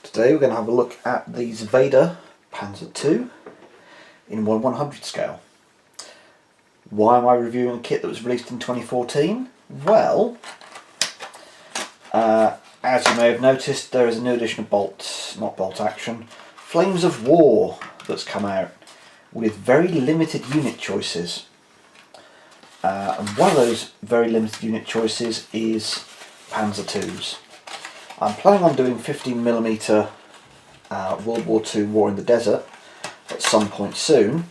Today we're going to have a look at the Zvezda Panzer II in 1/100 scale. Why am I reviewing a kit that was released in 2014? Well, as you may have noticed, there is a new edition of bolt action, Flames of War that's come out with very limited unit choices. And one of those very limited unit choices is Panzer IIs. I'm planning on doing 15mm World War II War in the Desert at some point soon.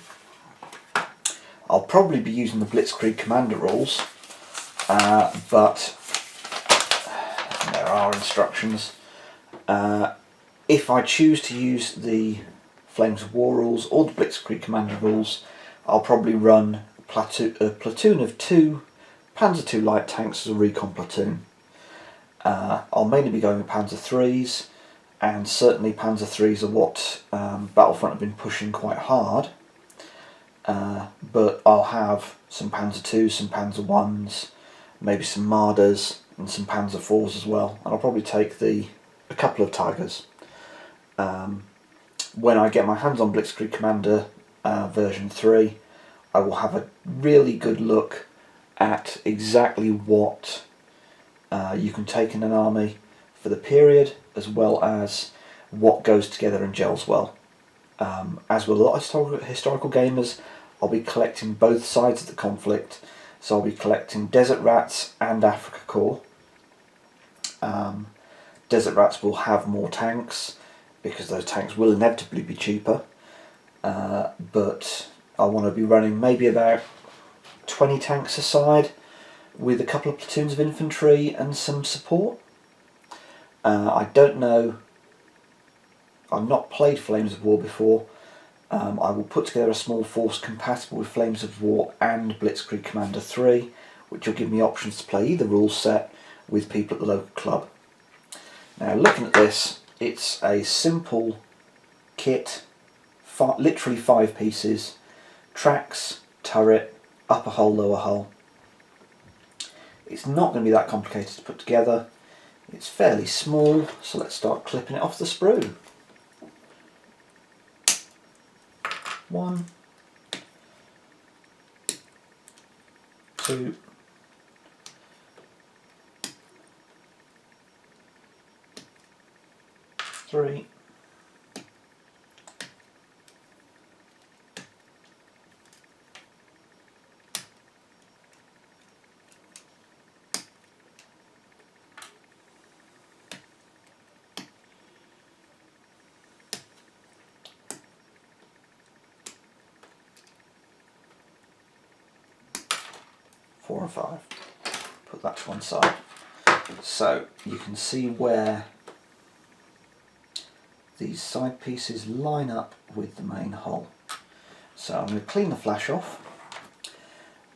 I'll probably be using the Blitzkrieg commander rules, but there are instructions. If I choose to use the Flames of War rules or the Blitzkrieg commander rules, I'll probably run a platoon of 2 Panzer II light tanks as a recon platoon. I'll mainly be going with Panzer IIIs, and certainly Panzer IIIs are what Battlefront have been pushing quite hard. But I'll have some Panzer IIs, some Panzer Is, maybe some Marders and some Panzer IVs as well, and I'll probably take a couple of Tigers. When I get my hands on Blitzkrieg Commander version 3, I will have a really good look at exactly what you can take in an army for the period, as well as what goes together and gels well. As with a lot of historical gamers, I'll be collecting both sides of the conflict, so I'll be collecting Desert Rats and Afrika Korps. Desert Rats will have more tanks, because those tanks will inevitably be cheaper, but I want to be running maybe about 20 tanks aside, with a couple of platoons of infantry and some support. I don't know, I've not played Flames of War before. I will put together a small force compatible with Flames of War and Blitzkrieg Commander 3, which will give me options to play either rule set with people at the local club. Now, looking at this, it's a simple kit, literally 5 pieces: tracks, turret, upper hull, lower hull. It's not going to be that complicated to put together. It's fairly small, so let's start clipping it off the sprue. 1, 2, 3, 4 and 5. Put that to one side. So you can see where these side pieces line up with the main hull. So I'm going to clean the flash off.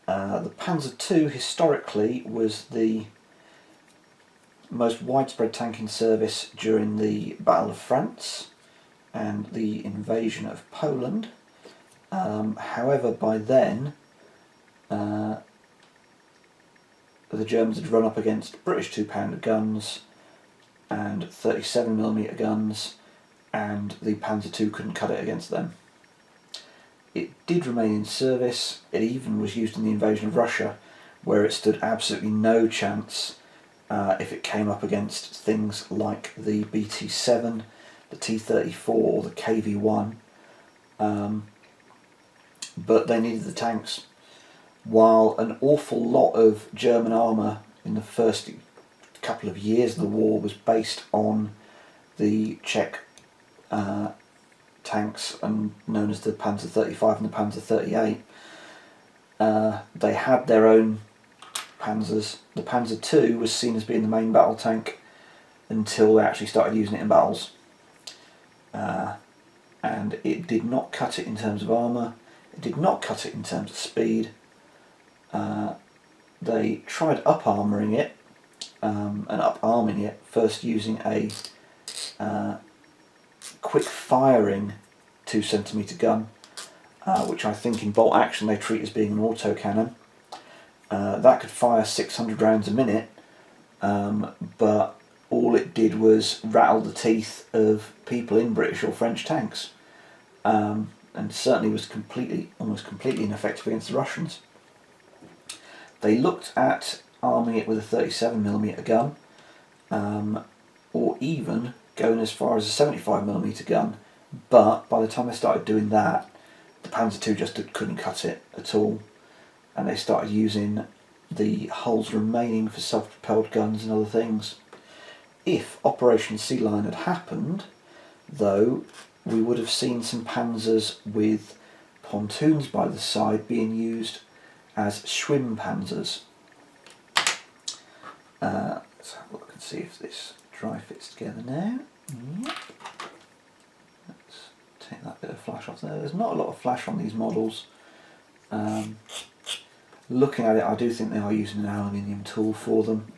The Panzer II historically was the most widespread tank in service during the Battle of France and the invasion of Poland. However, by then the Germans had run up against British 2-pounder guns and 37mm guns, and the Panzer II couldn't cut it against them. It did remain in service. It even was used in the invasion of Russia, where it stood absolutely no chance if it came up against things like the BT-7, the T-34 or the KV-1, but they needed the tanks. While an awful lot of German armour in the first couple of years of the war was based on the Czech tanks, and known as the Panzer 35 and the Panzer 38, they had their own panzers. The Panzer II was seen as being the main battle tank until they actually started using it in battles, and it did not cut it in terms of armour, it did not cut it in terms of speed. They tried up-armouring it and up-arming it, first using a quick-firing 2cm gun, which I think in bolt action they treat as being an autocannon. That could fire 600 rounds a minute, but all it did was rattle the teeth of people in British or French tanks, and certainly was almost completely ineffective against the Russians. They looked at arming it with a 37mm gun, or even going as far as a 75mm gun, but by the time they started doing that, the Panzer II just couldn't cut it at all, and they started using the hulls remaining for self-propelled guns and other things. If Operation Sea Lion had happened, though, we would have seen some Panzers with pontoons by the side being used as Schwimm Panzers. Let's have a look and see if this dry fits together now. Yep. Let's take that bit of flash off there. There's not a lot of flash on these models. Looking at it, I do think they are using an aluminium tool for them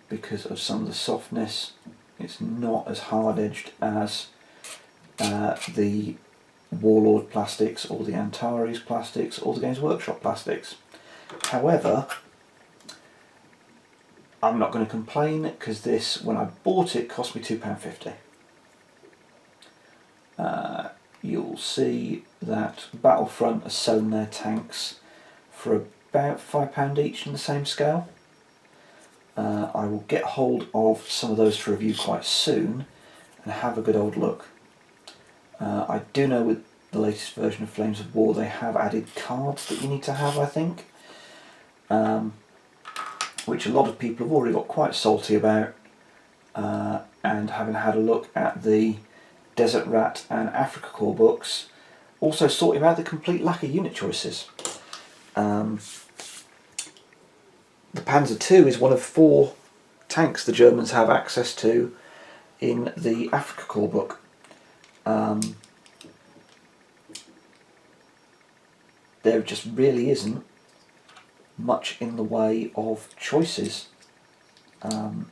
because of some of the softness. It's not as hard-edged as the Warlord plastics or the Antares plastics or the Games Workshop plastics. However, I'm not going to complain because this, when I bought it, cost me £2.50. You'll see that Battlefront has sewn their tanks for about £5 each in the same scale. I will get hold of some of those for review quite soon and have a good old look. I do know with the latest version of Flames of War they have added cards that you need to have, I think, which a lot of people have already got quite salty about, and having had a look at the Desert Rat and Africa Corps books, also salty about the complete lack of unit choices. The Panzer II is one of 4 tanks the Germans have access to in the Africa Corps book. There just really isn't much in the way of choices, and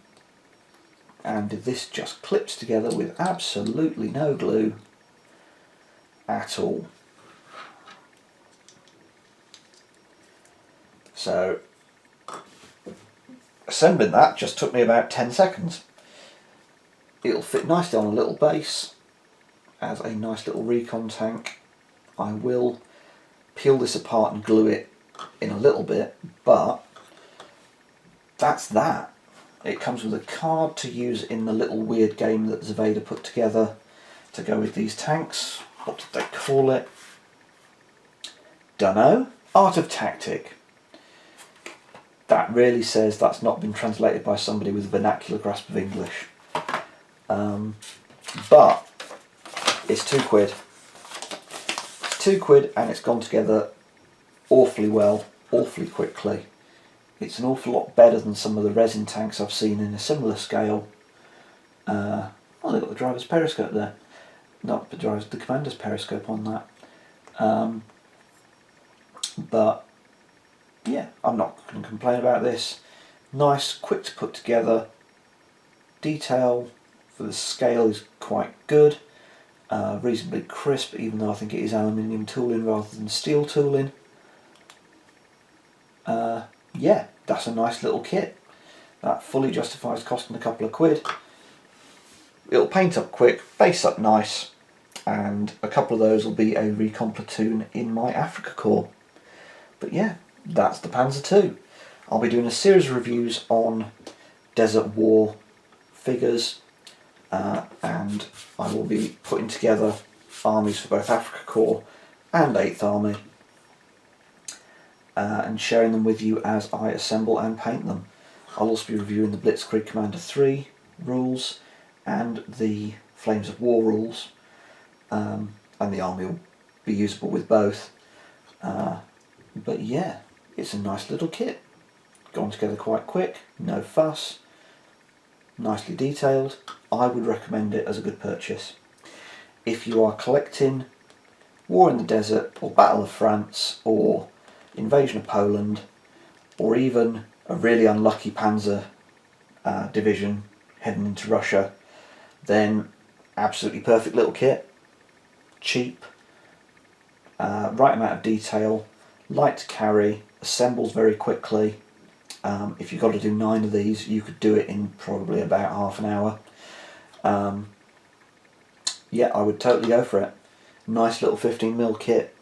this just clips together with absolutely no glue at all. So assembling that just took me about 10 seconds. It'll fit nicely on a little base as a nice little recon tank. I will peel this apart and glue it in a little bit, but that's that. It comes with a card to use in the little weird game that Zvezda put together to go with these tanks. What did they call it? Dunno. Art of Tactic. That really says that's not been translated by somebody with a vernacular grasp of English. But it's £2. It's £2 and it's gone together awfully well, awfully quickly. It's an awful lot better than some of the resin tanks I've seen in a similar scale. Oh, they've got the driver's periscope there. Not the driver's, the commander's periscope on that. But yeah, I'm not going to complain about this. Nice, quick to put together. Detail for the scale is quite good. Reasonably crisp, even though I think it is aluminium tooling rather than steel tooling. Yeah, that's a nice little kit. That fully justifies costing a couple of quid. It'll paint up quick, base up nice, and a couple of those will be a recon platoon in my Africa Corps. But yeah, that's the Panzer II. I'll be doing a series of reviews on Desert War figures, and I will be putting together armies for both Africa Corps and 8th Army, and sharing them with you as I assemble and paint them. I'll also be reviewing the Blitzkrieg Commander 3 rules and the Flames of War rules, and the army will be usable with both. But yeah, it's a nice little kit, gone together quite quick, no fuss, nicely detailed. I would recommend it as a good purchase. If you are collecting War in the Desert or Battle of France or Invasion of Poland, or even a really unlucky Panzer division heading into Russia, then absolutely perfect little kit, cheap, right amount of detail, light to carry, assembles very quickly, If you've got to do 9 of these, you could do it in probably about half an hour. Yeah, I would totally go for it. Nice little 15mm kit.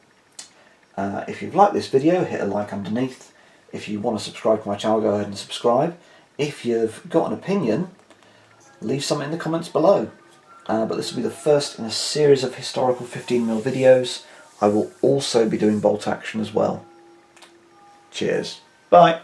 If you've liked this video, hit a like underneath. If you want to subscribe to my channel, go ahead and subscribe. If you've got an opinion, leave something in the comments below. But this will be the first in a series of historical 15mm videos. I will also be doing bolt action as well. Cheers. Bye.